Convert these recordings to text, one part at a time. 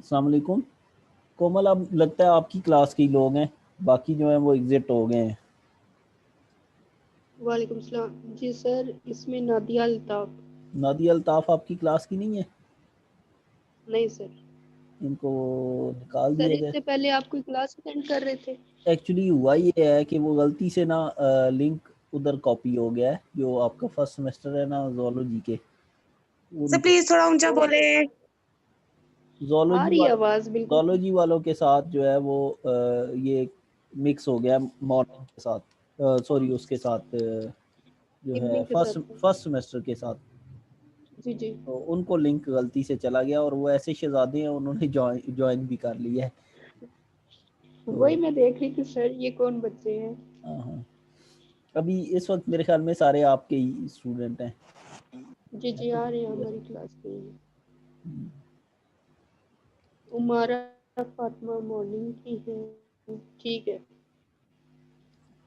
अस्सलाम वालेकुम। कोमल, अब लगता है आपकी क्लास के ही लोग हैं, बाकी जो हैं वो एग्जिट हो गए हैं। वालेकुम सलाम जी सर, इसमें नादिया अल्ताफ। नादिया अल्ताफ आपकी क्लास की नहीं है? नहीं सर। इनको निकाल सर दिया जाए। इससे पहले आप कोई क्लास अटेंड कर रहे थे? एक्चुअली हुआ ये है कि वो गलती से ना लिंक उधर कॉपी हो गया है, जो आपका फर्स्ट सेमेस्टर है ना जोलॉजी के, सर उनको प्लीज थोड़ा ऊंचा बोले। आ जोलॉजी रही है वालों आवाज बिल्कुल ठीक। जोलॉजी वालों के साथ जो है वो ये मिक्स हो गया मॉर्निंग के साथ, सॉरी उसके साथ जो है इवनिंग के फर्स्ट साथ। फर्स्ट सेमेस्टर के साथ। जी जी। तो उनको लिंक गलती से चला गया और वो ऐसे शहजादे हैं, उन्होंने ज्वाइन भी कर लिया है। तो वही मैं देख रही थी सर, ये कौन बच्चे हैं? हाँ हाँ, अभी इस वक्त मेरे ख्याल में सारे आपके ही स्टूडेंट हैं। जी जी, आ रहे हैं, हमारी क्लास के हैं। उमारा फातिमा मॉर्निंग की है। ठीक है।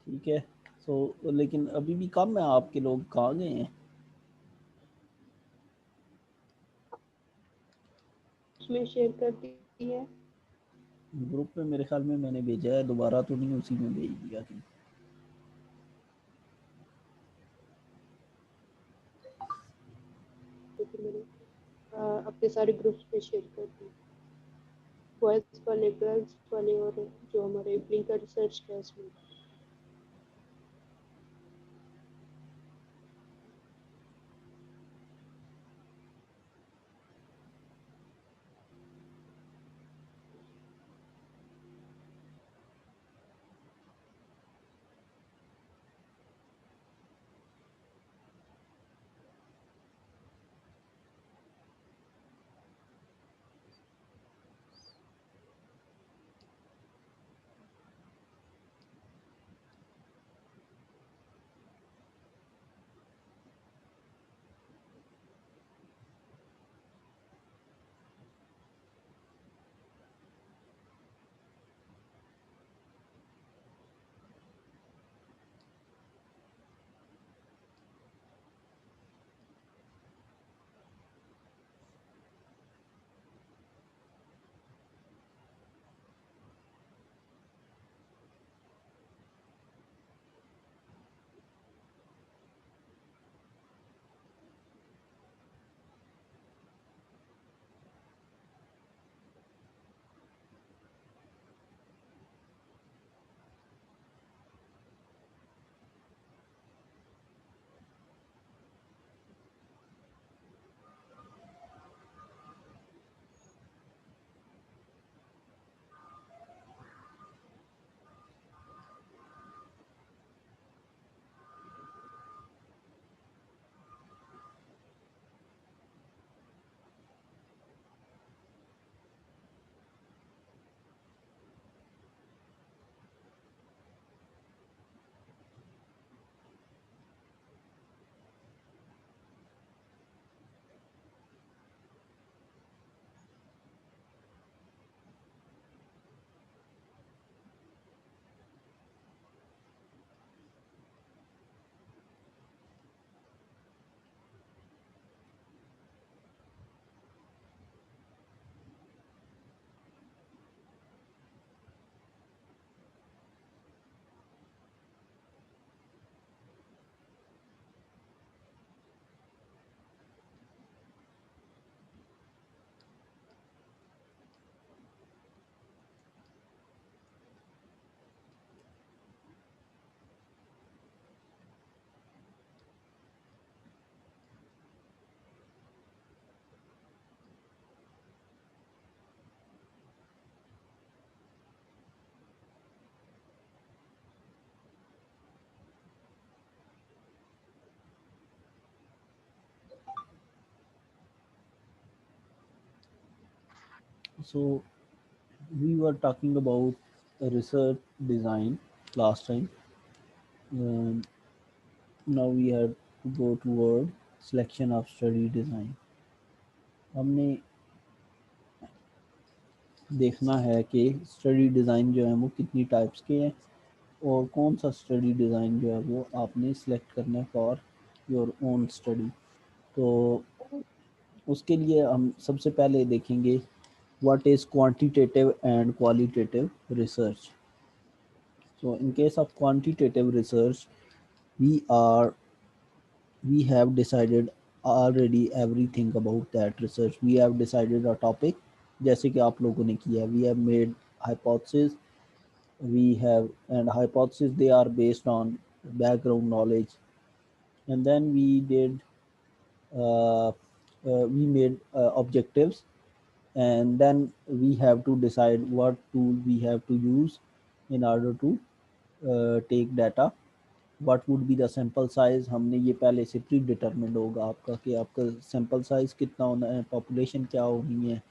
ठीक है। तो लेकिन अभी भी कम है, आपके लोग कहाँ गए हैं? उसमें शेयर कर दी है। ग्रुप में मेरे ख्याल में मैंने भेजा है, दोबारा तो नहीं, उसी में भेज दिया थी। क्योंकि मैंने अपने सारे ग्रुप्स पे शेयर कर दी, बॉयज वाले, गर्ल्स वाले, और जो हमारे इवनिंग का रिसर्च है उसमें। So we were talking about research design last time. Um, Now we have to go toward selection of study design. हमने देखना है कि स्टडी डिज़ाइन जो है वो कितनी टाइप्स के हैं, और कौन सा स्टडी डिज़ाइन जो है वो आपने सेलेक्ट करना है फॉर योर ओन स्टडी। तो उसके लिए हम सबसे पहले देखेंगे what is quantitative and qualitative research. So in case of quantitative research, we are we have decided already everything about that research. We have decided a topic, जैसे कि आप लोगों ने किया. We have made hypothesis. We have, and hypothesis, they are based on background knowledge, and then we made objectives, and then we have to decide what tool we have to use in order to take data. What would be the sample size, हमने ये पहले से pre determined होगा आपका कि आपका sample size कितना होना है, पॉपुलेशन क्या होनी है,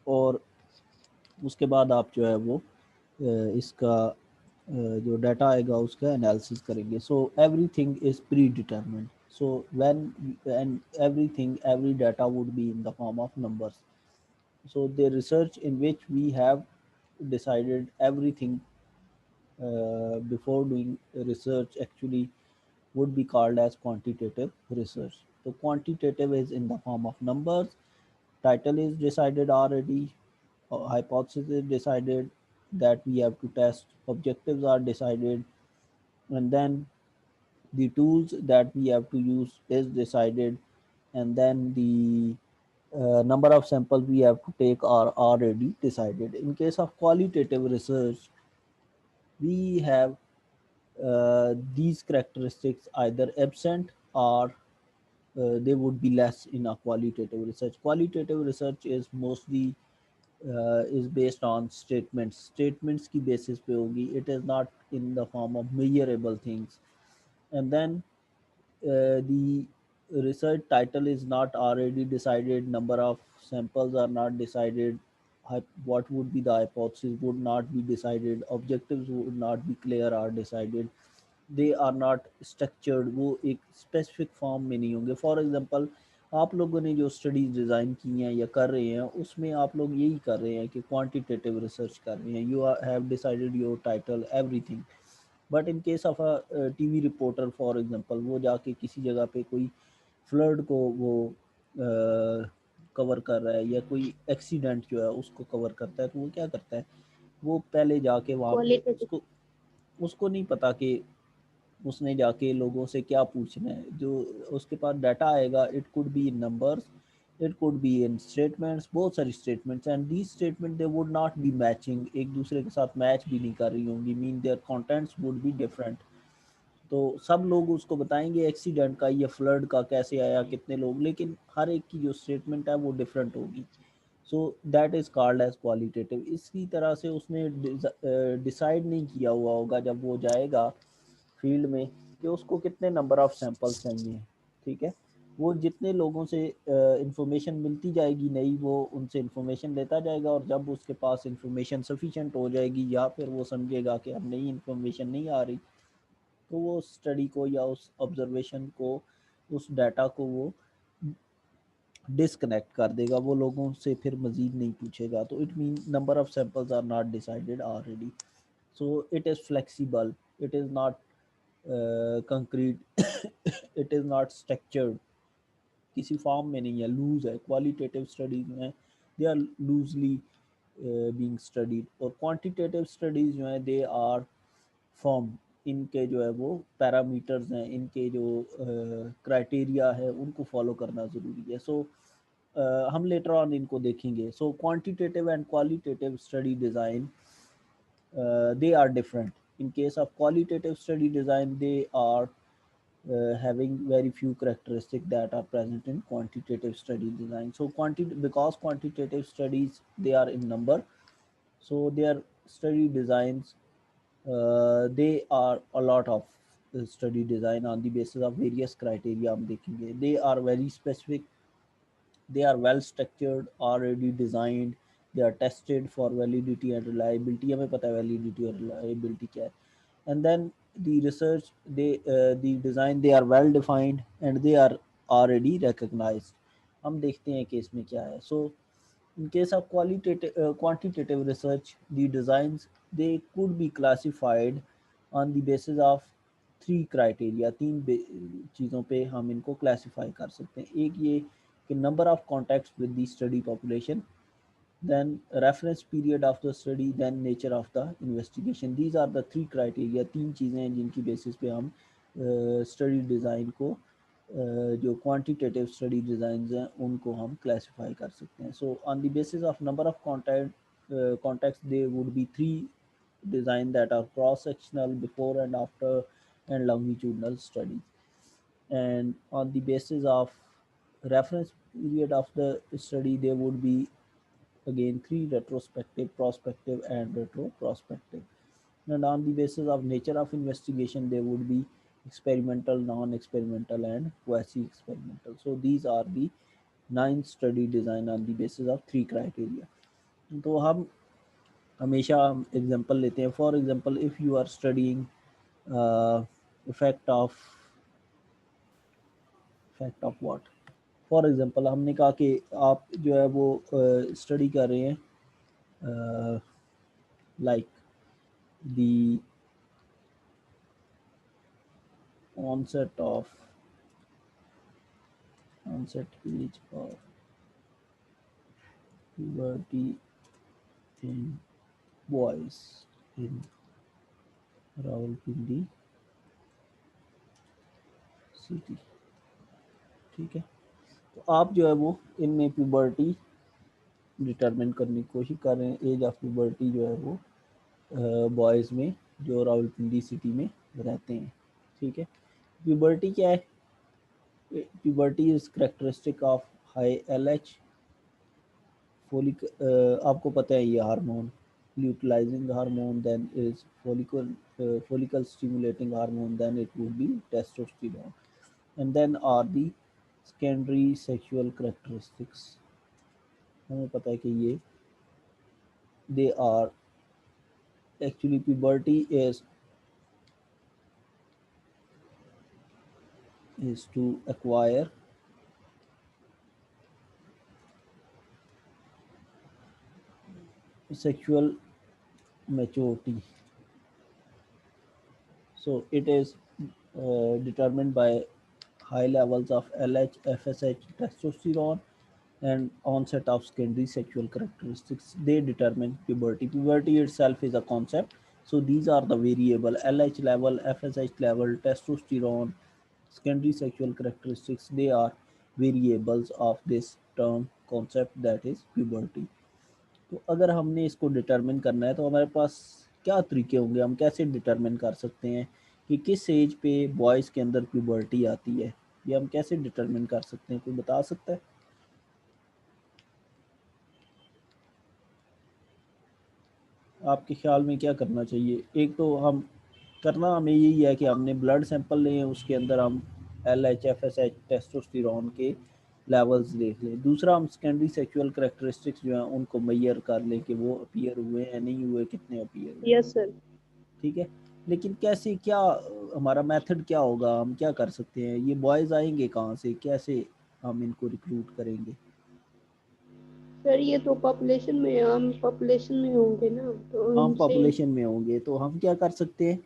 और उसके बाद आप जो है वो इसका जो डाटा आएगा उसका एनालिसिस करेंगे. So everything is pre determined. So when and everything every data would be in the form of numbers. So the research in which we have decided everything before doing research actually would be called as quantitative research. So quantitative is in the form of numbers. Title is decided already. Hypothesis is decided that we have to test. Objectives are decided, and then the tools that we have to use is decided, and then the number of samples we have to take are already decided. In case of qualitative research, we have these characteristics either absent or they would be less in a qualitative research. Qualitative research is mostly is based on statements. Statements की basis पे होगी. It is not in the form of measurable things. And then the research title is not already decided. Number of samples are not decided. What would be the hypothesis would not be decided. Objectives would not be clear or decided. They are not structured, वो एक specific form में नहीं होंगे. For example, आप लोगों ने जो studies design की हैं या कर रहे हैं उसमें आप लोग यही कर रहे हैं कि क्वांटिटेटिव रिसर्च कर रहे हैं. You have decided your title everything. But in case of a TV reporter for example, वो जाके किसी जगह पे कोई फ्लड को वो कवर कर रहा है या कोई एक्सीडेंट जो है उसको कवर करता है, तो वो क्या करता है, वो पहले जाके वहाँ पे क्वालिटेटिव. उसको उसको नहीं पता कि उसने जाके लोगों से क्या पूछना है. जो उसके पास डाटा आएगा, it could be in numbers, it could be in statements, बहुत सारी statements, and these statement they would not be matching, एक दूसरे के साथ मैच भी नहीं कर रही होंगी. Mean their contents would be different. तो सब लोग उसको बताएंगे एक्सीडेंट का या फ्लड का कैसे आया, कितने लोग, लेकिन हर एक की जो स्टेटमेंट है वो डिफरेंट होगी. So that is called as qualitative. इसी तरह से उसने डिसाइड नहीं किया हुआ होगा जब वो जाएगा फील्ड में कि उसको कितने नंबर ऑफ सैंपल्स चाहिए. ठीक है, वो जितने लोगों से इंफॉर्मेशन मिलती जाएगी नई, वो उनसे इंफॉर्मेशन लेता जाएगा, और जब उसके पास इंफॉर्मेशन सफिशेंट हो जाएगी या फिर वो समझेगा कि अब नई इंफॉर्मेशन नहीं आ रही, तो वो स्टडी को या उस ऑब्जर्वेशन को, उस डाटा को वो डिसकनेक्ट कर देगा. वो लोगों से फिर मज़ीद नहीं पूछेगा. तो it mean number of samples are not decided already. So it is flexible, it is not concrete, it is not structured, किसी फॉर्म में नहीं है, लूज है. क्वालिटेटिव स्टडीज़ में they are loosely being studied, और क्वांटिटेटिव स्टडीज़ जो हैं they are form. इनके जो है वो पैरामीटर्स हैं, इनके जो क्राइटेरिया है उनको फॉलो करना ज़रूरी है. सो हम लेटर ऑन इनको देखेंगे. So quantitative and qualitative study design, they are different. In case of qualitative study design, they are having very few characteristics that are present in quantitative study design. So because quantitative studies, they are in number, so their study designs, they are a lot of study design on the basis of various criteria हम देखेंगे. They are very specific, they are well structured, already designed, they are tested for validity and reliability. हमें पता है validity और reliability क्या है. And then the research, the design, they are well defined and they are already recognized. हम देखते हैं कि इसमें क्या है. So in case of quantitative research, the designs, they could be classified on the basis of three criteria. तीन चीज़ों पे हम इनको क्लासीफाई कर सकते हैं. एक ये कि number of contacts with the study population, then reference period of the study, then nature of the investigation. These are the three criteria, तीन चीज़ें हैं जिनकी बेसिस पे हम स्टडी डिज़ाइन को जो क्वांटिटेटिव स्टडी डिज़ाइन हैं उनको हम क्लासिफाई कर सकते हैं. So on the basis of number of contacts there would be three design that are cross sectional, before and after, and longitudinal studies. And on the basis of reference period of the study there would be again three: retrospective, prospective, and retroprospective. And on the basis of nature of investigation there would be experimental, non-experimental, and quasi-experimental. So these are the 9 study design on the basis of three criteria. तो हम हमेशा example लेते हैं. For example if you are studying effect of what. For example हमने कहा कि आप जो है वो स्टडी कर रहे हैं like the onset age of puberty in boys in Rawalpindi city. ठीक है, तो आप जो है वो इनमें प्यूबर्टी डिटरमिन करने की कोशिश कर रहे हैं. एज ऑफ प्यूबर्टी जो है वो बॉयज़ में जो रावलपिंडी सिटी में रहते हैं. ठीक है, प्यूबर्टी क्या है? Puberty is characteristic of high LH folic. आपको पता है ये hormone luteinizing hormone, then is follicle stimulating hormone, then it would be testosterone, and then are the secondary sexual characteristics. हमें पता है कि ये they are actually puberty is to acquire sexual maturity. So it is determined by high levels of LH, FSH, testosterone, and onset of secondary sexual characteristics. They determine puberty. Puberty itself is a concept. So these are the variable: LH level, FSH level, testosterone, secondary sexual characteristics. They are variables of this term concept that is puberty. तो अगर हमने इसको determine करना है तो हमारे पास क्या तरीके होंगे, हम कैसे डिटरमिन कर सकते हैं कि किस एज पे बॉयज़ के अंदर प्यूबर्टी आती है, ये हम कैसे डिटरमिन कर सकते हैं, कोई बता सकता है? आपके ख्याल में क्या करना चाहिए? एक तो हम करना हमें यही है कि हमने ब्लड सैंपल लें, उसके अंदर हम LH, FSH, टेस्टोस्टेरोन के लेवल्स देख लें. दूसरा हम सेकेंडरी सेक्सुअल करैक्टरिस्टिक्स जो हैं उनको मेजर कर लें कि वो अपीयर हुए हैं नहीं हुए, कितने अपीयर हुए. Yes sir. ठीक है, लेकिन कैसे, क्या हमारा मेथड क्या होगा, हम क्या कर सकते हैं? ये बॉयज़ आएंगे कहाँ से, कैसे हम इनको रिक्रूट करेंगे? सर ये तो पॉपुलेशन में, हम पॉपुलेशन में होंगे ना, तो हम उनसे पॉपुलेशन में होंगे तो हम क्या कर सकते हैं?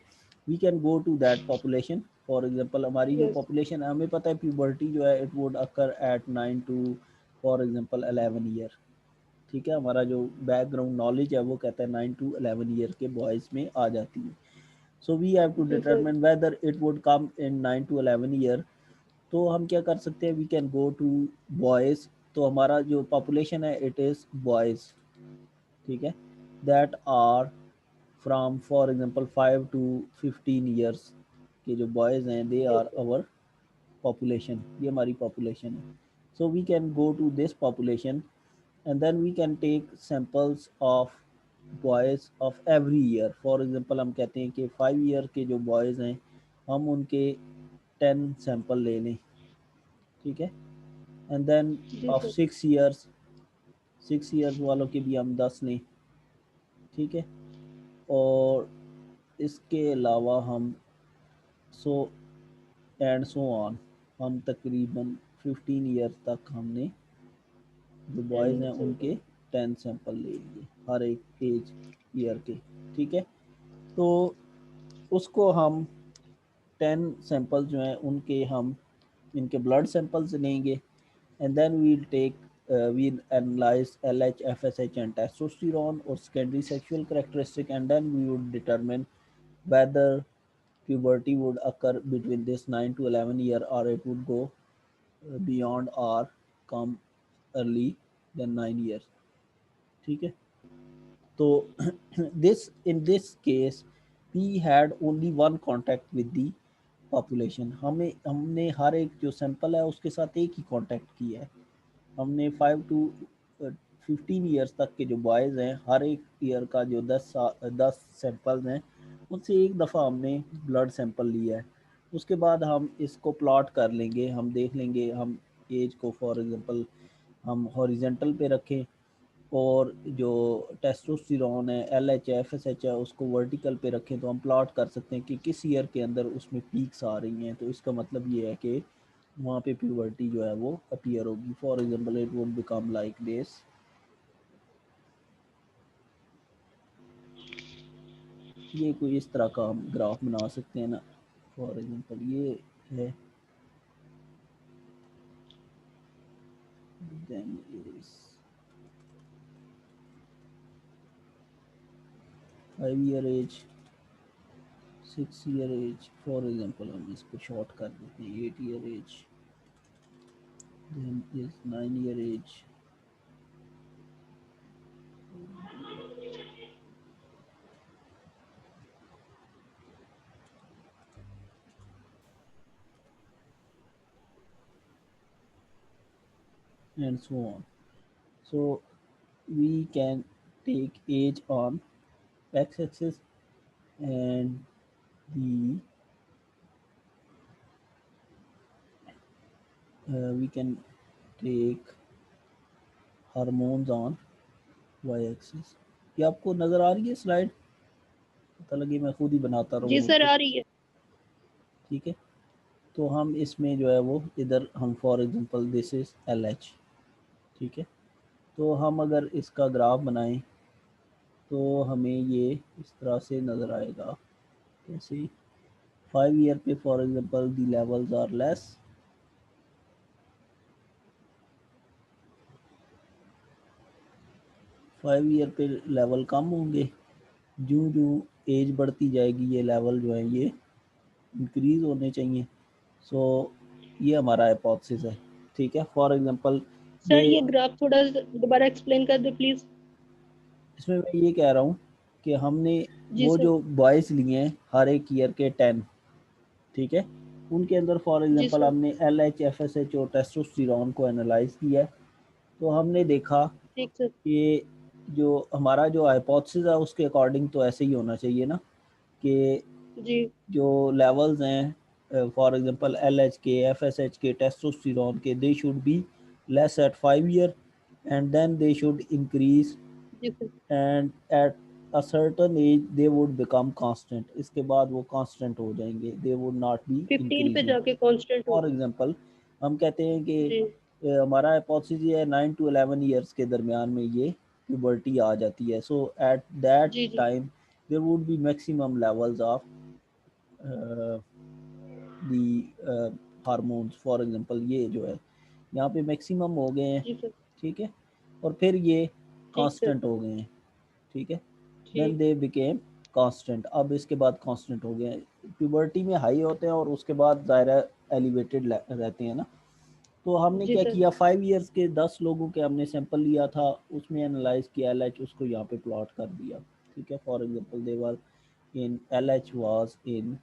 We can go to that population. For example हमारी जो यस पॉपुलेशन है, हमें पता है प्यूबर्टी जो है it would occur at 9 to for example 11 year. ठीक है, हमारा जो बैकग्राउंड नॉलेज है वो कहता है 9 टू 11 ईयर के बॉयज़ में आ जाती है. सो वी हैव टू जी sir. Determine whether it would come in 9 to 11 year. तो हम क्या कर सकते हैं? We can go to boys. तो हमारा जो पॉपुलेशन है इट इज़ बॉयज़. ठीक है, that are from for example 5 to 15 years के जो बॉयज़ हैं दे आर आवर पॉपुलेशन. ये हमारी पॉपुलेशन है. So we can go to this population and then we can take samples of boys of every year. For example हम कहते हैं कि 5 ईयर के जो बॉयज़ हैं हम उनके 10 सैंपल ले लें. ठीक है, एंड देन जी ऑफ सर. 6 ईयर्स वालों के भी हम 10 लें. ठीक है, और इसके अलावा हम सो एंड सो ऑन, हम तकरीबन 15 ईयर तक हमने जो बॉयज़ हैं उनके 10 सैंपल ले लिए हर एक एज ईयर के. ठीक है, तो उसको हम 10 सैंपल जो हैं उनके हम इनके ब्लड सैंपल्स लेंगे, and then we will take we analyze LH, FSH, and testosterone or secondary sexual characteristic, and then we would determine whether puberty would occur between this 9 to 11 year or it would go beyond or come early than 9 years. ठीक है, तो this in this case we had only one contact with the population. हमें हमने हर एक जो sample है उसके साथ एक ही कांटेक्ट किया है. हमने 5 टू 15 ईयर्स तक के जो बॉयज़ हैं हर एक ईयर का जो 10 सैंपल्स हैं उनसे एक दफ़ा हमने ब्लड सैंपल लिया है. उसके बाद हम इसको प्लॉट कर लेंगे, हम देख लेंगे हम एज को फॉर एग्जांपल हम हॉरिजेंटल पे रखें और जो टेस्टोस्टेरोन है L H F S H है उसको वर्टिकल पे रखें तो हम प्लॉट कर सकते हैं कि किस ईयर के अंदर उसमें पीक्स आ रही हैं. तो इसका मतलब ये है कि वहाँ पे प्यूबर्टी जो है वो अपीयर होगी. For example it would become like this. ये कोई इस तरह का हम ग्राफ बना सकते हैं ना. फॉर एग्जांपल ये है then is 5 year age 6 year age. For example हम इसको शॉर्ट कर देते हैं 8 year age then is 9 year age and so on. So we can take age on x-axis and the we can take hormones on y-axis. ये आपको नज़र आ रही है स्लाइड? पता लगे मैं खुद ही बनाता रहूँ. जी सर आ रही है. ठीक है, तो हम इसमें जो है वो इधर हम for example this is L H. ठीक है, तो हम अगर इसका ग्राफ बनाएं तो हमें ये इस तरह से नज़र आएगा. जैसे 5 ईयर पे for example the levels are less. 5 year पे लेवल कम होंगे. जो जो एज बढ़ती जाएगी ये लेवल जो है ये इंक्रीज होने चाहिए. सो ये हमारा हाइपोथेसिस है. ठीक है, फॉर एग्जांपल सर ये ग्राफ थोड़ा दोबारा एक्सप्लेन कर दे प्लीज. इसमें मैं ये कह रहा हूँ कि हमने जी वो सर. जो बॉयज़ लिए हैं हर एक ईयर के 10. ठीक है, उनके अंदर फॉर जी एग्जांपल सर. हमने L H F S H और टेस्टोस्टेरोन को एनालाइज किया है. तो हमने देखा ठीक सर. कि जो हमारा जो हाइपोथेसिस है उसके अकॉर्डिंग तो ऐसे ही होना चाहिए ना कि जी. जो लेवल्स हैं फॉर एग्जांपल एल एच के एफ एस एच के टेस्टोस्टेरोन के they should be less at 5 year and then they should increase जी sir. And at a certain age they would become constant. इसके बाद वो कांस्टेंट हो जाएंगे, दे वुड नॉट बी 15 पे इंक्रीजिंग. जाके कांस्टेंट फॉर होगा. एग्जांपल हम कहते हैं कि जी. हमारा हाइपोथेसिस ये है 9 टू 11 ईयर्स के दरमियान में ये प्यूबर्टी आ जाती है. सो एट दैट जी. जी. Time there would be maximum levels of the hormones. For example ये जो है यहाँ पे मैक्सिमम हो गए हैं. जी सर. ठीक है, और फिर ये ठीक सर. कांस्टेंट हो गए हैं. ठीक है, देन ठीक. They became constant. अब इसके बाद कांस्टेंट हो गए. प्यूबर्टी में हाई होते हैं और उसके बाद ज़ाहिर एलिवेटेड रहते हैं ना. तो हमने जी क्या सर. किया 5 इयर्स के 10 लोगों के हमने सैंपल लिया था, उसमें एनालाइज किया एल एच, उसको यहाँ पे प्लॉट कर दिया. ठीक है, for example they were in L H was in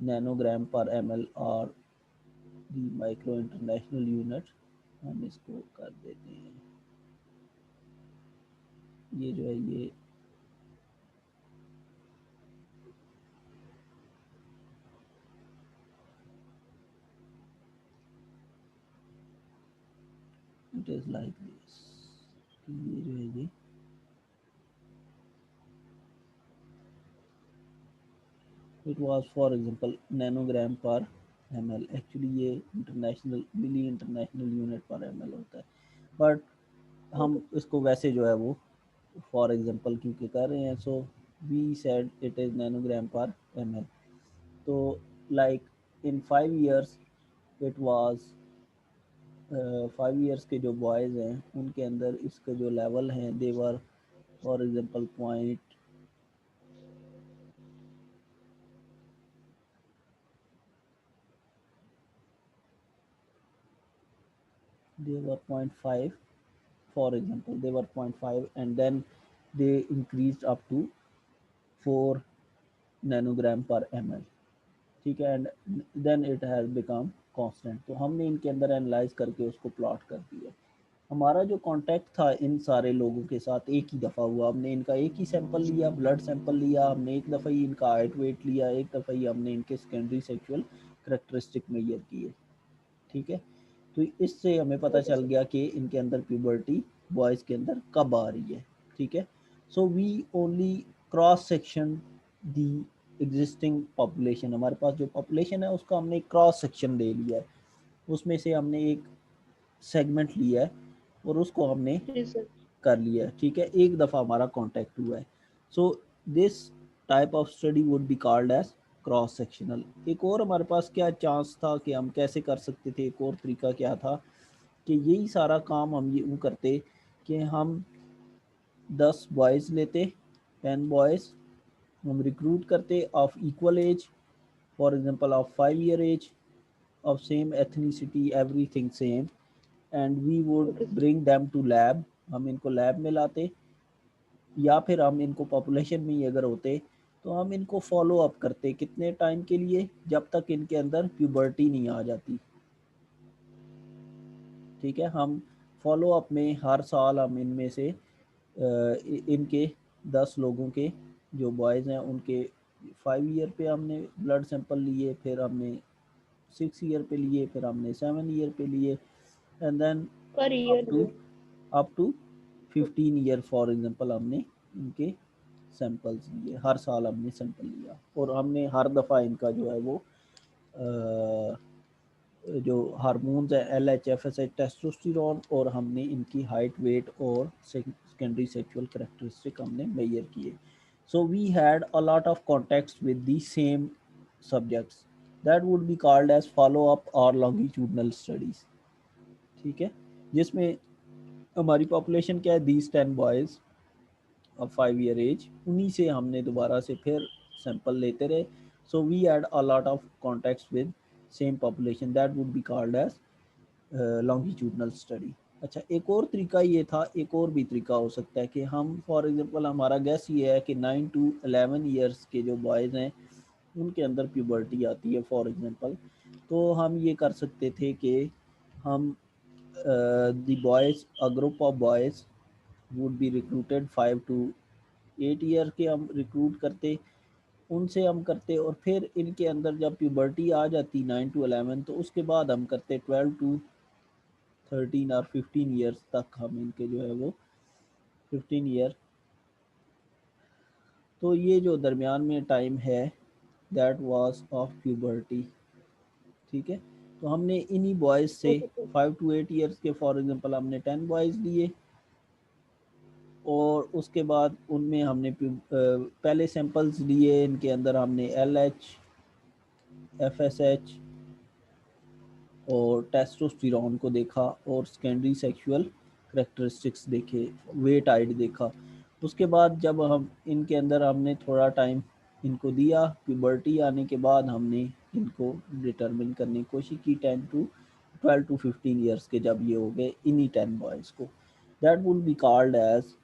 nanogram per M L और दी माइक्रो इंटरनेशनल यूनिट. हम इसको कर देते हैं, ये जो है ये इट इज़ लाइक दिस. ये जो है ये it was for example nanogram per M L. Actually ये इंटरनेशनल मिली इंटरनेशनल यूनिट पर एम एल होता है, बट हम इसको वैसे जो है वो फॉर एग्जांपल क्योंकि कर रहे हैं. So we said it is nanogram per M L. तो like in 5 years it was 5 years के जो बॉयज़ हैं उनके अंदर इसका जो लेवल हैं there for example point they were zero point 0.5, for example they were 0.5 and then they increased up to 4 nanogram per ml, ठीक है, and then it has become constant. तो हमने इनके अंदर एनालाइज करके उसको प्लॉट कर दिया। हमारा जो कांटेक्ट था इन सारे लोगों के साथ एक ही दफ़ा हुआ, हमने इनका एक ही सैंपल लिया, ब्लड सैंपल लिया, हमने एक दफ़ा ही इनका हाइट वेट लिया, एक दफ़ा ही हमने इनके सेकेंडरी सेक्सुअल करेक्टरिस्टिक मेजर किए, ठीक है। तो इससे हमें पता ओके चल सर। गया कि इनके अंदर प्यूबर्टी बॉयज़ के अंदर कब आ रही है, ठीक है। So we only cross section the existing population, हमारे पास जो पॉपुलेशन है उसका हमने क्रॉस सेक्शन ले लिया है, उसमें से हमने एक सेगमेंट लिया है और उसको हमने जी सर। कर लिया है, ठीक है, एक दफ़ा हमारा कॉन्टैक्ट हुआ है। So this type of study would be called as cross sectional. एक और हमारे पास क्या चांस था कि हम कैसे कर सकते थे, एक और तरीका क्या था कि यही सारा काम हम यूँ करते कि हम 10 बॉयज़ लेते, 10 बॉयज़ हम रिक्रूट करते of equal age, for example of 5 year age, of same ethnicity, everything same, and we would okay sir. bring them to lab, हम इनको लैब में लाते, या फिर हम इनको पॉपुलेशन में ही अगर होते तो हम इनको फॉलो अप करते कितने टाइम के लिए, जब तक इनके अंदर प्यूबर्टी नहीं आ जाती, ठीक है। हम फॉलो अप में हर साल हम इनमें से इनके 10 लोगों के जो बॉयज़ हैं उनके 5 ईयर पे हमने ब्लड सैंपल लिए, फिर हमने 6 ईयर पे लिए, फिर हमने 7 ईयर पे लिए, एंड देन पर अप ईयर टू में। Up to 15 year for example हमने इनके सैंपल्स लिए, हर साल हमने सैंपल लिया और हमने हर दफ़ा इनका जो है वो जो हार्मोन्स है LH FSH टेस्टोस्टेरोन और हमने इनकी हाइट वेट और सेकेंडरी सेक्सुअल करेक्टरिस्टिक हमने मेजर किए। So we had a lot of contacts with the same subjects, that would be called as follow up और लॉन्गिट्यूडनल स्टडीज़, ठीक है, जिसमें हमारी पॉपुलेशन क्या है, these 10 boys of 5 year age, उन्हीं से हमने दोबारा से फिर सैंपल लेते रहे। So we had a lot of contacts with same population, that would be called as longitudinal study. अच्छा, एक और तरीका ये था, एक और भी तरीका हो सकता है कि हम फॉर एग्जांपल हमारा गैस ये है कि 9 टू 11 ईयर्स के जो बॉयज़ हैं उनके अंदर प्यूबर्टी आती है फॉर एग्जांपल, तो हम ये कर सकते थे कि हम the boys, a group of boys would be recruited 5 to 8 year के हम रिक्रूट करते, उनसे हम करते, और फिर इनके अंदर जब प्यूबर्टी आ जाती 9 टू 11 तो उसके बाद हम करते 12 टू 13 और 15 ईयर्स तक हम इनके जो है वो 15 ईयर, तो ये जो दरमियान में टाइम है दैट वाज ऑफ प्यूबर्टी, ठीक है। तो हमने इन्हीं बॉयज़ से ओके सर। 5 टू 8 ईयर्स के फॉर एग्जांपल हमने 10 बॉयज़ लिए और उसके बाद उनमें हमने पहले सैंपल्स लिए, इनके अंदर हमने LH FSH और टेस्टोस्टेरोन को देखा और सेकेंडरी सेक्सुअल करेक्टरिस्टिक्स देखे, वेट हाइट देखा। उसके बाद जब हम इनके अंदर हमने थोड़ा टाइम इनको दिया, प्यूबर्टी आने के बाद हमने इनको डिटरमिन करने की कोशिश की 10 टू 12 टू 15 ईयर्स के जब ये हो गए इन्हीं 10 बॉयज़ को, that would be called as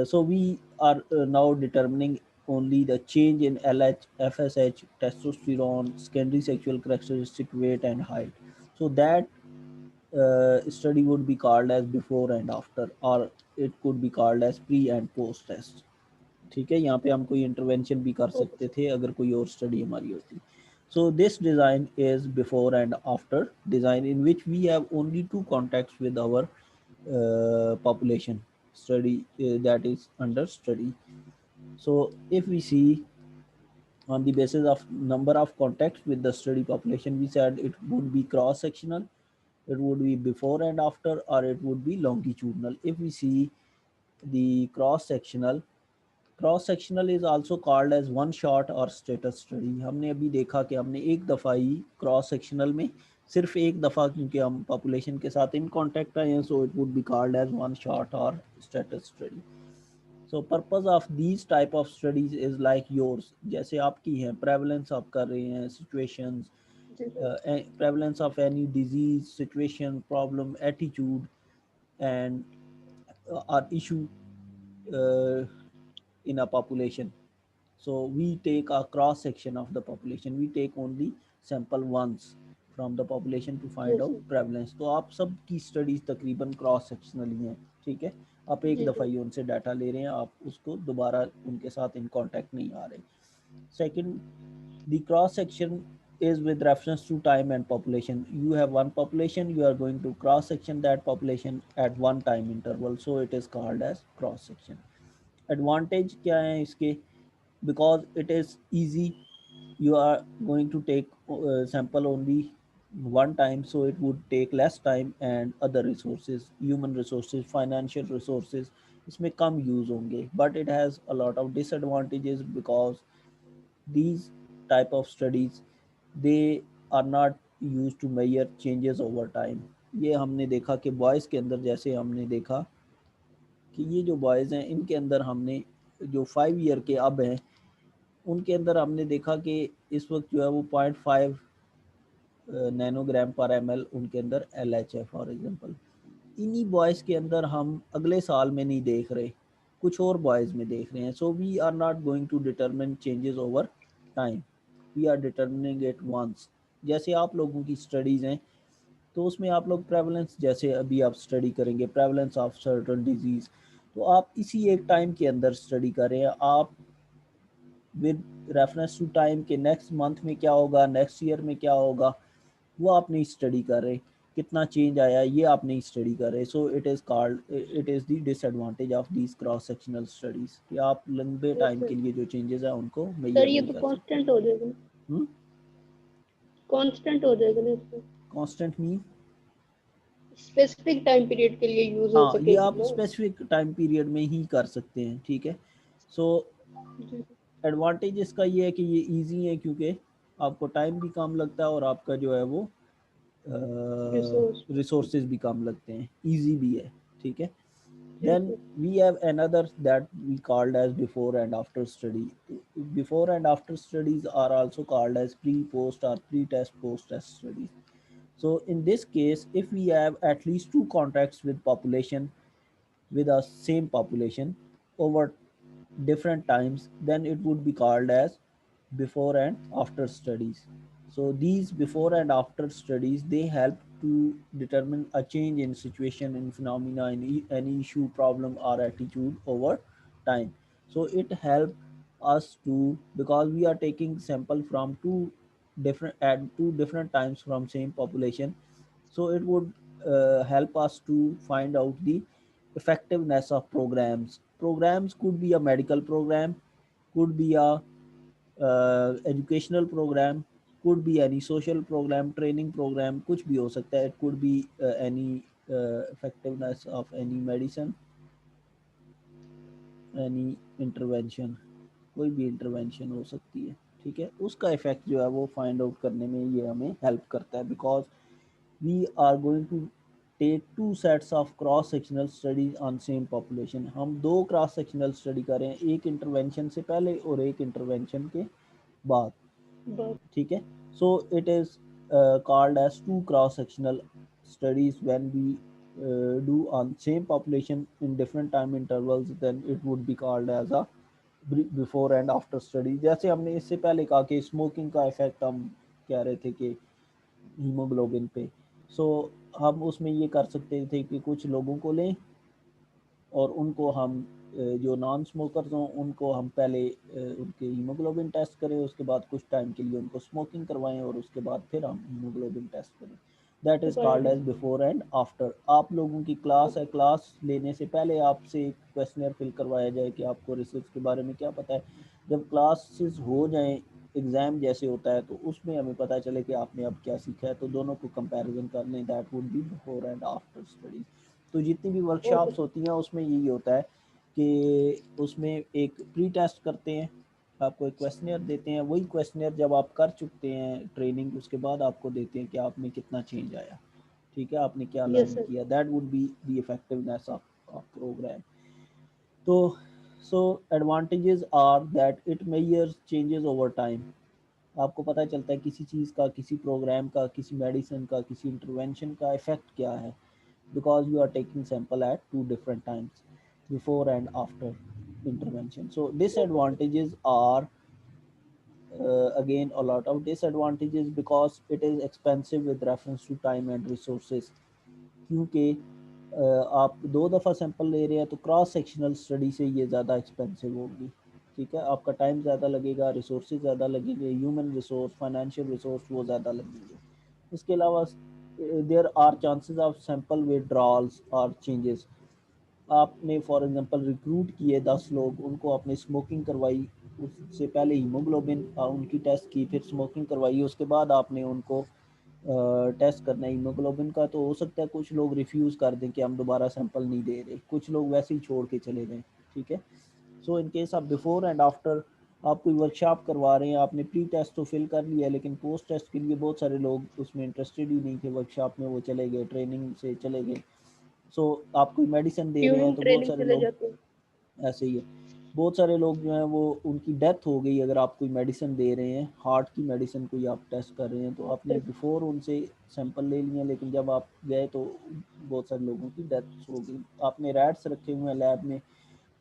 so we are now determining only the change in LH, FSH, testosterone, secondary sexual characteristic, weight and height. So that study would be called as before and after, or it could be called as pre and post test, ठीक है। यहाँ पे हम कोई intervention भी कर okay सकते sir. थे अगर कोई और स्टडी हमारी होती। So this design is before and after design in which we have only two contacts with our population study that is under study. So if we see on the basis of number of contacts with the study population, we said it would be cross sectional, it would be before and after, or it would be longitudinal. If we see the cross sectional is also called as one shot or status study। हमने अभी देखा कि हमने एक दफ़ा ही cross sectional में सिर्फ एक दफ़ा, क्योंकि हम पॉपुलेशन के साथ इन कांटेक्ट आए हैं, so it would be called as one shot और status study. So purpose of these type of studies is like yours, जैसे आपकी हैं, प्रेवलेंस आप कर रहे हैं, सिचुएशंस, जी sir. prevalence of any disease, situation, problem, attitude, and or issue uh, in a population. So we take a cross section of the population. We take only sample once from the population to find Yes, out sir. prevalence. तो आप सब की studies तकरीबन cross sectionally हैं, ठीक है. आप एक जी दफ़ा सर. ही उनसे डाटा ले रहे हैं, आप उसको दोबारा उनके साथ इन कांटेक्ट नहीं आ रहे. Second, the cross section is with reference to time and population. You have one population, you are going to cross section that population at one time interval, so it is called as cross section. Advantage क्या है इसके? Because it is easy, you are going to take sample only one time, so it would take less time and other resources, human resources, financial resources, इसमें कम use होंगे. But it has a lot of disadvantages because these type of studies, they are not used to measure changes over time. ये हमने देखा कि boys के अंदर, जैसे हमने देखा कि ये जो बॉयज़ हैं, इनके अंदर हमने जो 5 ईयर के अब हैं, उनके अंदर हमने देखा कि इस वक्त जो है वो 0.5 नैनोग्राम पर ml उनके अंदर LH है फॉर एग्जांपल. इन्हीं बॉयज़ के अंदर हम अगले साल में नहीं देख रहे, कुछ और बॉयज़ में देख रहे हैं. So we are not going to determine changes over time, we are determining it once. जैसे आप लोगों की स्टडीज़ हैं, तो उसमें आप लोग प्रेवलेंस, जैसे अभी आप स्टडी करेंगे प्रेवलेंस ऑफ सर्टन डिजीज़, तो आप इसी एक टाइम के अंदर स्टडी कर रहे हैं. आप विद रेफरेंस टू टाइम के नेक्स्ट मंथ में क्या होगा, नेक्स्ट ईयर में क्या होगा, वो आप नहीं स्टडी कर रहे. कितना चेंज आया ये आप नहीं स्टडी कर रहे. सो it is called, it is the disadvantage of these cross sectional studies कि आप लंबे Yes, टाइम sir. के लिए जो चेंजेस है उनको सर मेजर ये नहीं तो कर सकते. कांस्टेंट हो जाएगा ना. कांस्टेंट हो जाएगा ना इसमें. Constant mean? Specific time period के लिए यूज हो हाँ, ये सकेगी आप ना. स्पेसिफिक टाइम पीरियड में ही कर सकते हैं, ठीक है. सो जी एडवांटेज इसका ये है कि ये इजी है, क्योंकि आपको टाइम भी कम लगता है और आपका जो है वो रिसोर्स. रिसोर्सेज भी कम लगते हैं, इजी भी है, ठीक है. जी Then sir. we have another that we called as before and after study. Before and after studies are also called as pre-post or pre-test, post-test studies. So in this case, if we have at least two contacts with population, with a same population over different times, then it would be called as before and after studies. So these before and after studies, they help to determine a change in situation, in phenomena, in any issue, problem or attitude over time. So it help us to, because we are taking sample from two different at two different times from same population, so it would help us to find out the effectiveness of programs. Programs could be a medical program, could be a educational program, could be any social program, training program, कुछ भी हो सकता है. It could be any effectiveness of any medicine, any intervention, कोई भी intervention हो सकती है, ठीक है. उसका इफेक्ट जो है वो फाइंड आउट करने में ये हमें हेल्प करता है, because we are going to take two sets of cross sectional studies on same population. हम दो क्रॉस सेक्शनल स्टडी कर रहे हैं, एक इंटरवेंशन से पहले और एक इंटरवेंशन के बाद, बस. ठीक है. So it is called as two cross sectional studies when we do on same population in different time intervals, then it would be called as a before and after study. जैसे हमने इससे पहले कहा कि स्मोकिंग का effect हम कह रहे थे कि हीमोग्लोबिन पे, सो हम उसमें ये कर सकते थे कि कुछ लोगों को लें और उनको हम जो नॉन स्मोकर्स हों उनको हम पहले उनके हीमोग्लोबिन टेस्ट करें, उसके बाद कुछ टाइम के लिए उनको स्मोकिंग करवाएं और उसके बाद फिर हम हीमोग्लोबिन टेस्ट करें. That is called as before and after. आप लोगों की क्लास है, क्लास लेने से पहले आपसे एक क्वेश्चनर फिल करवाया जाए कि आपको रिसर्च के बारे में क्या पता है. जब क्लासेस हो जाएं, एग्ज़ाम जैसे होता है, तो उसमें हमें पता चले कि आपने अब क्या सीखा है, तो दोनों को कंपैरिजन कर लें. That would B before and after studies. तो जितनी भी वर्कशॉप्स होती हैं उसमें यही होता है कि उसमें एक प्री टेस्ट करते हैं, आपको एक क्वेश्चनियर देते हैं, वही क्वेश्चनियर जब आप कर चुकते हैं ट्रेनिंग, उसके बाद आपको देते हैं कि आप में कितना चेंज आया, ठीक है, आपने क्या Yes, लर्न sir. किया। That would be the effectiveness of program. तो so advantages are that it measures changes over time. आपको पता चलता है किसी चीज़ का, किसी प्रोग्राम का, किसी मेडिसिन का, किसी इंटरवेंशन का इफेक्ट क्या है, because you are taking sample at two different times, before and after intervention. So disadvantages are again a lot of disadvantages because it is expensive with reference to time and resources. क्योंकि आप 2 दफ़ा sample ले रहे हैं तो cross sectional study से ये ज़्यादा एक्सपेंसिव होगी, ठीक है, आपका टाइम ज़्यादा लगेगा, रिसोर्सेज ज़्यादा लगेंगे, ह्यूमन रिसोर्स, फाइनेंशियल रिसोर्स वो ज़्यादा लगेंगे। इसके अलावा there are chances of sample withdrawals और चेंजेस। आपने फॉर एग्जांपल रिक्रूट किए 10 लोग, उनको आपने स्मोकिंग करवाई, उससे पहले हीमोग्लोबिन उनकी टेस्ट की, फिर स्मोकिंग करवाई, उसके बाद आपने उनको टेस्ट करना है हीमोग्लोबिन का, तो हो सकता है कुछ लोग रिफ्यूज़ कर दें कि हम दोबारा सैंपल नहीं दे रहे, कुछ लोग वैसे ही छोड़ के चले गए, ठीक है। सो इन केस आप बिफोर एंड आफ्टर आप कोई वर्कशॉप करवा रहे हैं, आपने प्री टेस्ट तो फिल कर लिया, लेकिन पोस्ट टेस्ट के लिए बहुत सारे लोग उसमें इंटरेस्टेड ही नहीं थे, वर्कशॉप में वो चले गए, ट्रेनिंग से चले गए। सो आप कोई मेडिसिन दे रहे हैं ट्यूनिंग तो बहुत ट्रेनिंग सारे चले लोग जाते हैं। ऐसे ही है, बहुत सारे लोग जो हैं वो उनकी डेथ हो गई। अगर आप कोई मेडिसिन दे रहे हैं, हार्ट की मेडिसिन कोई आप टेस्ट कर रहे हैं, तो आपने बिफोर उनसे सैंपल ले लिया, लेकिन जब आप गए तो बहुत सारे लोगों की डेथ हो गई। आपने रैट्स रखे हुए हैं लैब में,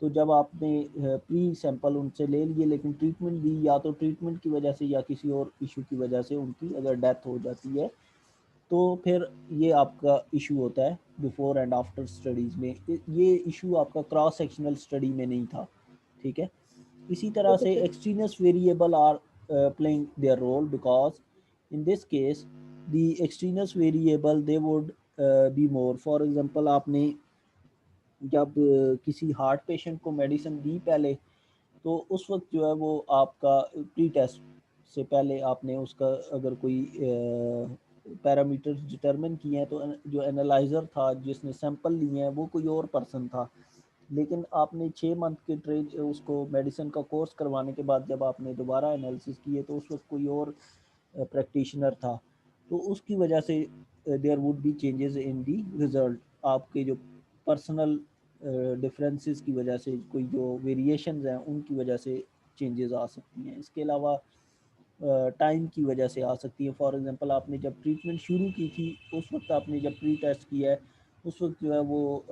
तो जब आपने प्री सैंपल उनसे ले लिए लेकिन ट्रीटमेंट दी, या तो ट्रीटमेंट की वजह से या किसी और इशू की वजह से उनकी अगर डेथ हो जाती है, तो फिर ये आपका इशू होता है बिफोर एंड आफ्टर स्टडीज़ में। ये इशू आपका क्रॉस सेक्शनल स्टडी में नहीं था, ठीक है। इसी तरह ओके से sir. Extraneous variable are playing their role, because in this case the extraneous variable they would be more. For example आपने जब किसी हार्ट पेशेंट को मेडिसिन दी पहले, तो उस वक्त जो है वो आपका प्री टेस्ट से पहले आपने उसका अगर कोई पैरामीटर्स डिटरमिन किए हैं, तो जो एनालाइज़र था जिसने सैंपल लिए हैं वो कोई और पर्सन था, लेकिन आपने 6 मंथ के ट्रेन उसको मेडिसिन का कोर्स करवाने के बाद जब आपने दोबारा एनालिसिस किए तो उस वक्त कोई और प्रैक्टिशनर था, तो उसकी वजह से there would be changes in the result. आपके जो पर्सनल डिफरेंसेस की वजह से कोई जो वेरिएशंस हैं उनकी वजह से चेंजेस आ सकती हैं। इसके अलावा टाइम की वजह से आ सकती है। फॉर एग्जांपल आपने जब ट्रीटमेंट शुरू की थी, उस वक्त आपने जब प्री टेस्ट किया है, उस वक्त जो है वो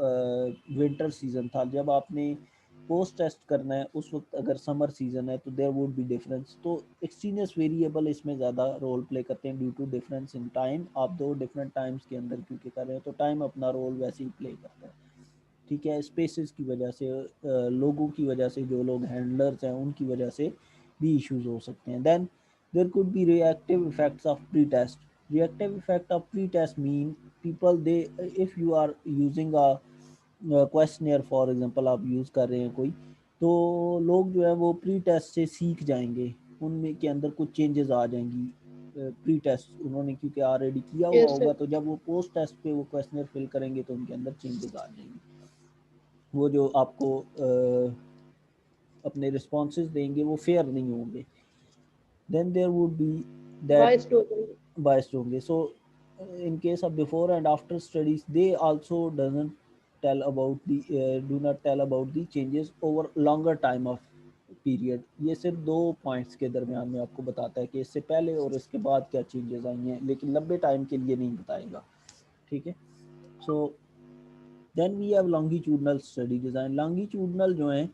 विंटर सीज़न था। जब आपने पोस्ट टेस्ट करना है उस वक्त अगर समर सीज़न है, तो देयर वुड बी डिफरेंस। तो एक्सट्रीनियस वेरिएबल इसमें ज़्यादा रोल प्ले करते हैं due to difference in time. आप 2 डिफरेंट टाइम्स के अंदर क्योंकि कर रहे हैं, तो टाइम अपना रोल वैसे ही प्ले करता है, ठीक है। स्पेसेस की वजह से, लोगों की वजह से, जो लोग हैंडलर्स हैं उनकी वजह से भी इश्यूज हो सकते हैं। Then there could be reactive effects of pre test. Reactive effect of pre test mean people they, if you are using a questionnaire, for example आप यूज़ कर रहे हैं कोई, तो लोग जो है वो प्री टेस्ट से सीख जाएंगे, उनमें के अंदर कुछ चेंजेस आ जाएंगी। प्री टेस्ट उन्होंने क्योंकि ऑलरेडी किया हुआ यस होगा, सर। तो जब वो पोस्ट टेस्ट पे वो क्वेश्चनियर फिल करेंगे तो उनके अंदर चेंजेस आ जाएंगी। वो जो आपको अपने रिस्पॉन्सेज देंगे वो फेयर नहीं होंगे। Then there would be that biased हो जाएंगे। biased होंगे। So in case of before and after studies, they also doesn't tell about the do not tell about the changes over longer time of period. ये सिर्फ 2 points के दरमियान में आपको बताता है कि इससे पहले और इसके बाद क्या चेंजेस आई हैं, लेकिन लंबे टाइम के लिए नहीं बताएगा, ठीक है। So then we have longitudinal study design. Longitudinal जो है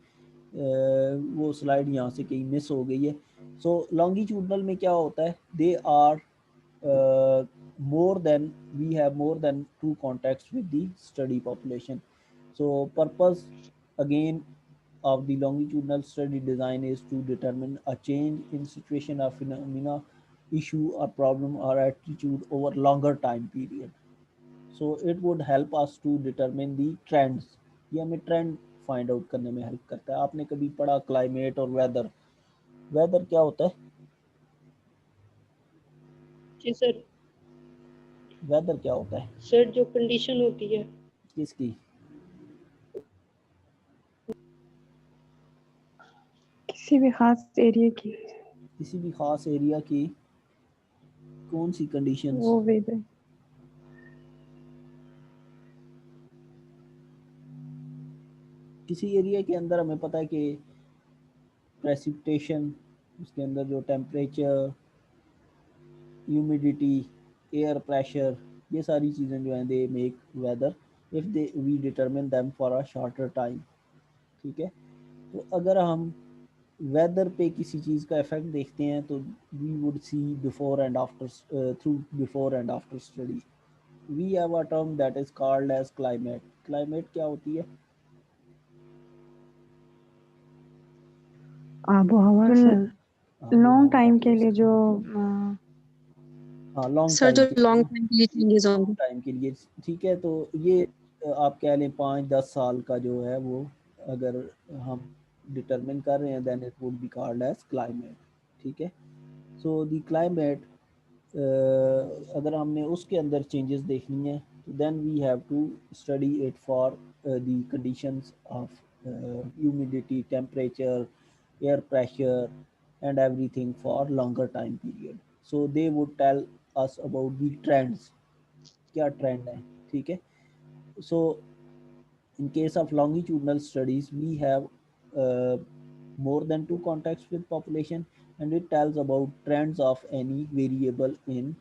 वो स्लाइड यहाँ से कहीं मिस हो गई है। सो लॉन्गिट्यूडनल में क्या होता है, they are more than, we have more than 2 contacts with the study population. So purpose again of the longitudinal study design is to determine a change in situation or phenomena, issue or problem or attitude over longer time period. So it would help us to determine the trends। ये हमें trend find out करने में help करता है। आपने कभी पढ़ा climate और वेदर? वेदर क्या होता है? जी सर। वेदर क्या होता है सर जो कंडीशन होती है किसकी? किसी भी खास एरिया की किसी भी खास एरिया की कौन सी कंडीशंस? वो वेदर। किसी एरिया के अंदर हमें पता है कि प्रेसिपिटेशन, उसके अंदर जो टेम्परेचर, ह्यूमिडिटी, एयर प्रेशर, ये सारी चीज़ें जो हैं they make whether if they we determine them for a shorter time. ठीक है, तो अगर हम वेदर पे किसी चीज़ का इफेक्ट देखते हैं तो we would see before and after, through before and after study we have a term that is called as climate. Climate क्या होती है? आबो हवा जो सर, लॉन्ग आबोहवा टाइम तो के लिए जो हाँ लॉन्ग सर टाइम जो के लॉन्ग लिए, टाइम के लिए चेंजेस लॉन्ग होंगे। टाइम के लिए। ठीक है, तो ये आप कह लें 5-10 साल का जो है वो अगर हम डिटरमिन कर रहे हैं then it would be called as climate. ठीक है, सो द क्लाइमेट अगर हमने उसके अंदर चेंजेस देखनी है तो then we have to study it for the conditions of humidity, temperature, air pressure and everything for longer time period. So they would tell us about the trends, क्या trend है। ठीक है, सो in case of longitudinal studies we have more than two contacts with population and it tells about trends of any variable in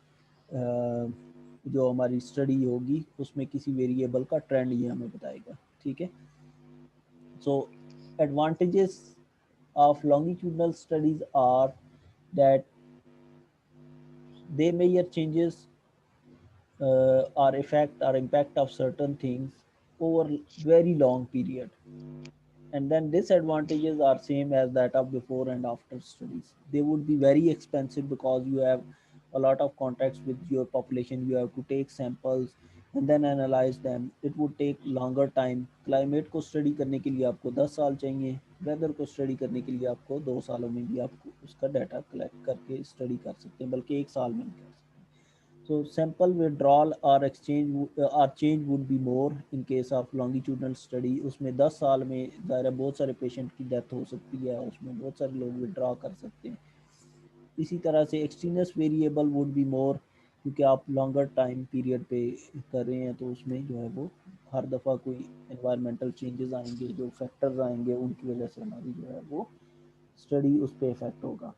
जो हमारी study होगी उसमें किसी variable का ट्रेंड ये हमें बताएगा। ठीक है, सो advantages of longitudinal studies are that they measure changes or effect or impact of certain things over very long period, and then disadvantages are same as that of before and after studies. They would be very expensive because you have a lot of contacts with your population, you have to take samples and then analyze them. It would take longer time. Climate को study करने के लिए आपको 10 साल चाहिए, weather को study करने के लिए आपको 2 सालों में भी आपको उसका डाटा कलेक्ट करके स्टडी कर सकते हैं, बल्कि 1 साल में भी कर सकते हैं। So sample withdrawal or exchange or change would be more in case of longitudinal study। उसमें 10 साल में ज़ाहिर है बहुत सारे पेशेंट की डेथ हो सकती है, उसमें बहुत सारे लोग विड्रॉ कर सकते हैं। इसी तरह से एक्सट्रीनस वेरिएबल वुड बी मोर, क्योंकि आप लॉन्गर टाइम पीरियड पे कर रहे हैं तो उसमें जो है वो हर दफ़ा कोई एनवायरमेंटल चेंजेस आएंगे, जो फैक्टर्स आएंगे उनकी वजह से हमारी जो है वो स्टडी उस पर इफ़ेक्ट होगा।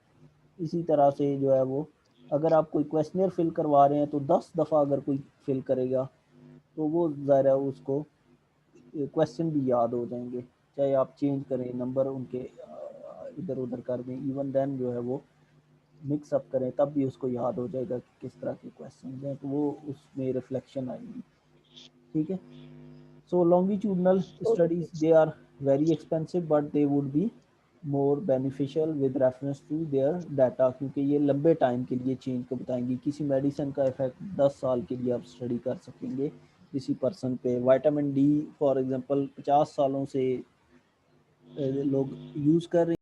इसी तरह से जो है वो अगर आप कोई क्वेश्चनर फिल करवा रहे हैं तो 10 दफ़ा अगर कोई फिल करेगा तो वो ज़ाहिर है उसको क्वेश्चन भी याद हो जाएंगे, चाहे आप चेंज करें नंबर उनके इधर उधर कर दें, इवन देन जो है वो मिक्स अप करें तब भी उसको याद हो जाएगा कि किस तरह के क्वेश्चन हैं, तो वो उसमें रिफ्लेक्शन आएगी। ठीक है, so longitudinal studies they are very expensive but they would be more beneficial with reference to their data, क्योंकि ये लंबे टाइम के लिए चेंज को बताएंगी। किसी मेडिसिन का इफेक्ट 10 साल के लिए आप स्टडी कर सकेंगे किसी पर्सन पे। विटामिन डी फॉर एग्जांपल 50 सालों से लोग यूज़ कर रहे हैं